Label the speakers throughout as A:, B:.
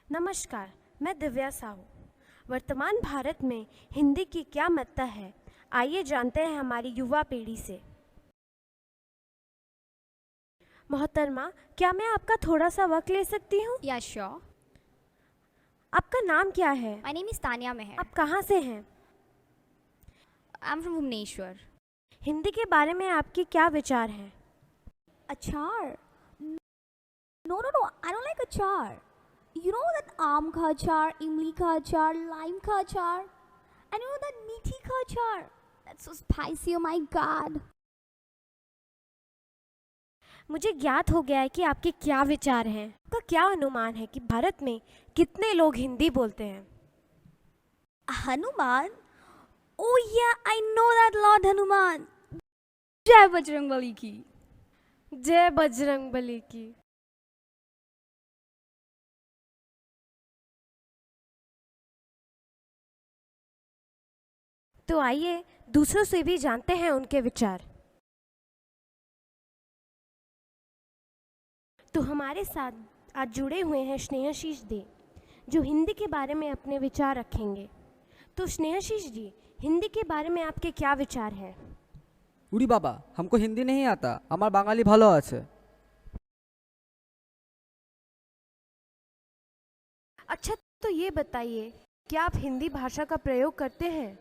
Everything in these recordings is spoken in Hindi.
A: नमस्कार, मैं दिव्या साहू। वर्तमान भारत में हिंदी की क्या महत्ता है, आइए जानते हैं हमारी युवा पीढ़ी से। मोहतरमा, क्या मैं आपका थोड़ा सा वक्त ले सकती हूँ?
B: Yeah, sure.
A: आपका नाम क्या है?
B: My name is Tanya Meher.
A: आप कहाँ से हैं?
B: I'm from Bhubaneswar.
A: हिंदी के बारे में आपके क्या विचार हैं?
B: Achar? No, I don't like achar. You know that aam ka achar, imli ka achar, lime ka achar? And you know that meaty ka achar? That's so spicy, oh my god.
A: मुझे ज्ञात हो गया है कि आपके क्या विचार हैं। आपका क्या अनुमान है कि भारत में कितने लोग हिंदी बोलते हैं?
B: Hanuman? Oh yeah, I know that Lord Hanuman. Jai Bajrangbali ki.
A: जय बजरंगबली की। तो आइए दूसरों से भी जानते हैं उनके विचार। तो हमारे साथ आज जुड़े हुए हैं स्नेहाशीष दे, जो हिंदी के बारे में अपने विचार रखेंगे। तो स्नेहाशीष जी, हिंदी के बारे में आपके क्या विचार हैं?
C: उड़ी बाबा, हमको हिंदी नहीं आता, हमार बांगाली भालो আছে।
A: अच्छा, तो ये बताइए, क्या आप हिंदी भाषा का प्रयोग करते हैं?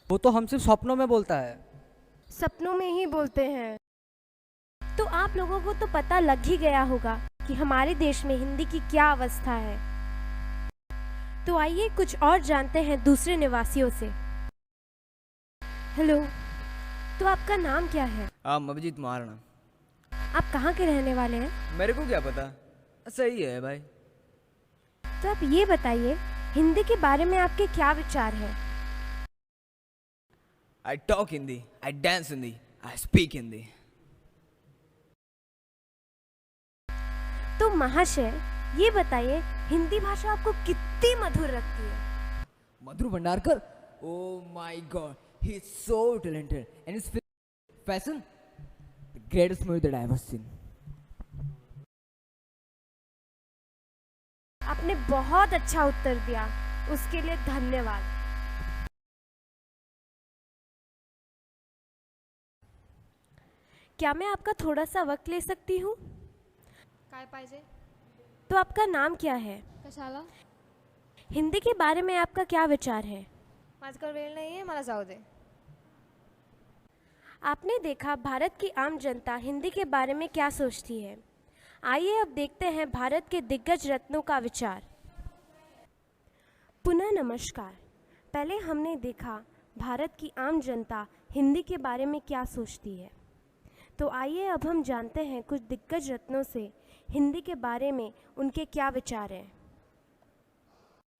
C: वो तो हम सिर्फ सपनों में बोलता है।
A: सपनों में ही बोलते हैं। तो आप लोगों को तो पता लग ही गया होगा कि हमारे देश में हिंदी की क्या अवस्था है। तो आइए कुछ और जानते हैं दूसरे निवासियों से। हेलो, तो आपका नाम क्या है?
D: अभिजीत महाराणा।
A: आप कहाँ के रहने वाले हैं?
D: मेरे को क्या पता, सही है भाई।
A: तो आप ये बताइए, हिंदी के बारे में आपके क्या विचार हैं?
D: I talk Hindi, I dance Hindi, I speak Hindi.
A: तो महाशय, ये बताइए, हिंदी भाषा आपको कितनी मधुर लगती है?
D: Madhur Bhandarkar, oh my God, he is so talented and his fashion the greatest movie that I have seen.
A: आपने बहुत अच्छा उत्तर दिया, उसके लिए धन्यवाद। क्या मैं आपका थोड़ा सा वक्त ले सकती हूँ?
B: काय पाहिजे?
A: तो आपका नाम क्या है?
B: कशाला?
A: हिंदी के बारे में आपका क्या विचार है?
B: माझ्याकडे वेळ नाहीये, मला जाऊ दे.
A: आपने देखा भारत की आम जनता हिंदी के बारे में क्या सोचती है। आइए अब देखते हैं भारत के दिग्गज रत्नों का विचार। पुनः नमस्कार। पहले हमने देखा भारत की आम जनता हिंदी के बारे में क्या सोचती है। तो आइए अब हम जानते हैं कुछ दिग्गज रत्नों से हिंदी के बारे में उनके क्या विचार हैं।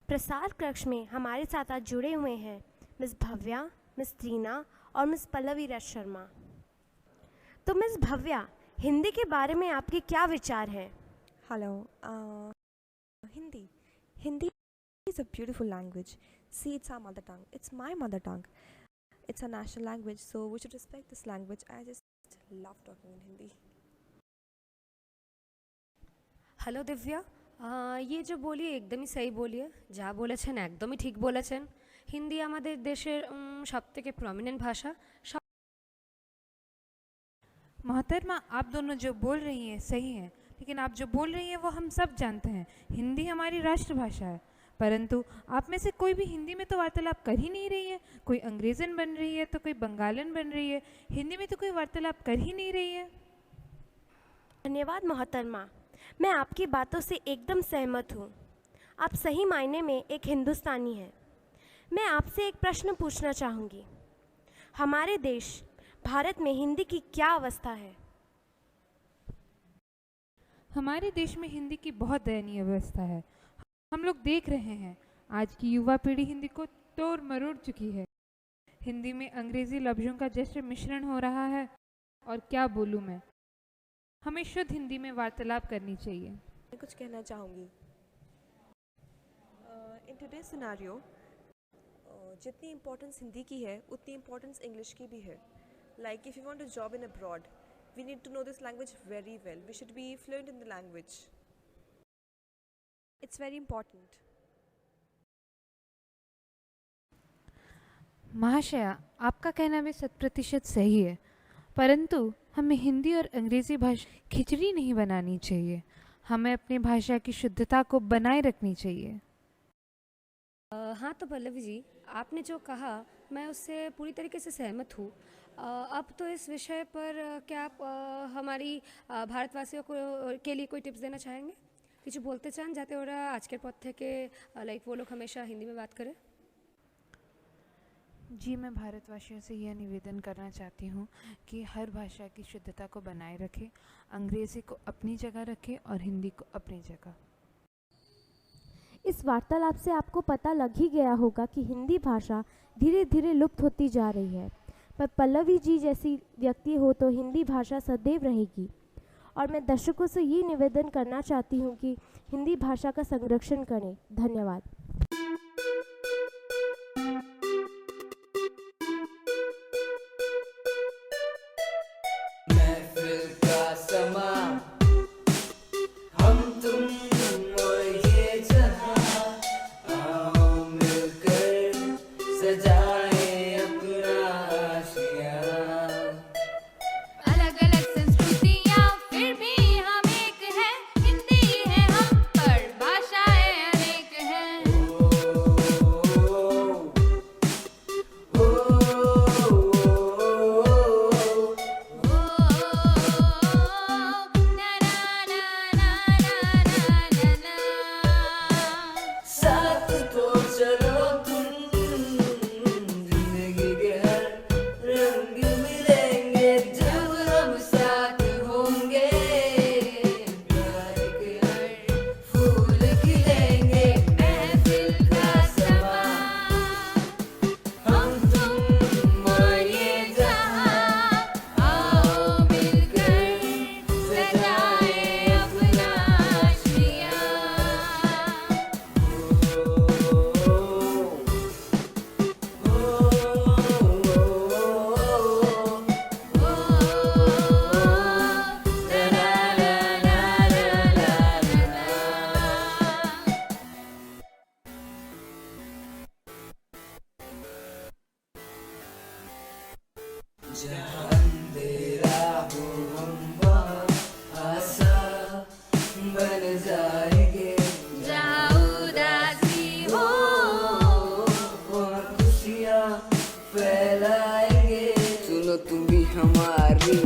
A: प्रसार कक्ष में हमारे साथ आज जुड़े हुए हैं मिस भव्या, मिस रीना और मिस पल्लवी रथ शर्मा। तो मिस भव्या, हिंदी के बारे में आपके क्या विचार हैं?
E: Hello. Hindi is a beautiful language. See, it's our mother tongue. It's my mother tongue. It's a national language, so we should respect this language. I just love talking in Hindi.
F: Hello Divya, ये जो बोलिए एकदमই सही बोलिए, যা বলেছেন একদমই ঠিক বলেছেন। হিন্দি আমাদের দেশের সবথেকে প্রমিনেন্ট ভাষা।
G: मोहतरमा, आप दोनों जो बोल रही हैं सही हैं, लेकिन आप जो बोल रही हैं वो हम सब जानते हैं। हिंदी हमारी राष्ट्रभाषा है, परंतु आप में से कोई भी हिंदी में तो वार्तालाप कर ही नहीं रही है। कोई अंग्रेज़न बन रही है तो कोई बंगालन बन रही है, हिंदी में तो कोई वार्तालाप कर ही नहीं रही है।
A: धन्यवाद मोहतरमा, मैं आपकी बातों से एकदम सहमत हूँ। आप सही मायने में एक हिंदुस्तानी हैं। मैं आपसे एक प्रश्न पूछना चाहूँगी। हमारे देश भारत में हिंदी की क्या अवस्था है?
G: हमारे देश में हिंदी की बहुत दयनीय अवस्था है। हम लोग देख रहे हैं आज की युवा पीढ़ी हिंदी को तोड़ मरोड़ चुकी है। हिंदी में अंग्रेज़ी लफ्ज़ों का जैसे मिश्रण हो रहा है, और क्या बोलूँ मैं। हमें शुद्ध हिंदी में वार्तालाप करनी चाहिए।
E: मैं कुछ कहना चाहूँगी। इन टुडे सिनेरियो जितनी इम्पोर्टेंस हिंदी की है उतनी इम्पोर्टेंस इंग्लिश की भी है। Like if you want a job in abroad, we need to know this language very well. We should be fluent in the language. It's very important.
G: महाशया, आपका कहना भी 100% सही है, परंतु हमें हिंदी और अंग्रेज़ी भाषा खिचड़ी नहीं बनानी चाहिए। हमें अपनी भाषा की शुद्धता को बनाए रखनी चाहिए।
F: हाँ तो पल्लवी जी, आपने जो कहा मैं उससे पूरी तरीके से सहमत हूँ। अब तो इस विषय पर क्या आप हमारी भारतवासियों को के लिए कोई टिप्स देना चाहेंगे? কিছু বলতে চান যাতে ওরা আজকের পর থেকে লাইক वो लोग हमेशा हिंदी में बात करें?
G: जी, मैं भारतवासियों से यह निवेदन करना चाहती हूँ कि हर भाषा की शुद्धता को बनाए रखें, अंग्रेज़ी को अपनी जगह रखें और हिंदी को अपनी जगह।
A: इस वार्तालाप से आपको पता लग ही गया होगा कि हिंदी भाषा धीरे धीरे लुप्त होती जा रही है, पर पल्लवी जी जैसी व्यक्ति हो तो हिंदी भाषा सदैव रहेगी। और मैं दर्शकों से ये निवेदन करना चाहती हूँ कि हिंदी भाषा का संरक्षण करें। धन्यवाद।
D: महफिल का समा, हम तुम और ये जहां, आओ मिलकर सजाएं अपना आशियां।
H: अलग अलग संस्कृतियाँ फिर भी हम एक हैं, हिंदी है हम पर भाषाएं अनेक हैं। ना ना ना ना ना ना ना ना।
D: साथ तो चलो तुम, जिंदगी के हर रंग मिलेंगे जब हम साथ होंगे, प्यार के हर फूल खिलेंगे।
H: महफिल का समा,
D: हम तुम और ये
H: जहां, आओ मिलकर सजाएं अपना आशियां।
D: जहाँ अंधेरा हो हम वहाँ आशा बन जाएंगे,
H: जहाँ उदासी हो
D: वहाँ खुशियाँ फैलाएंगे। सुनो तुम भी हमारी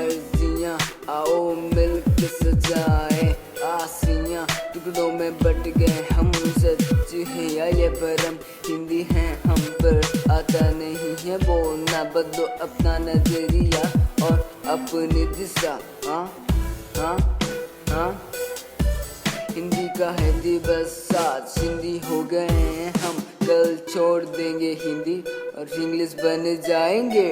D: अर्जियाँ, आओ मिलकर सजाएं आसियाँ। टुकड़ों में बट गए हम, सच है या ये भरम, हिंदी है हम पर आता नहीं है बोलना। बदलो अपना नजरिया और अपनी दिशा। हाँ हाँ हाँ, हिंदी का है दिवस आज, हिंदी हो गए हैं हम, कल छोड़ देंगे हिंदी और इंग्लिश बन जाएंगे।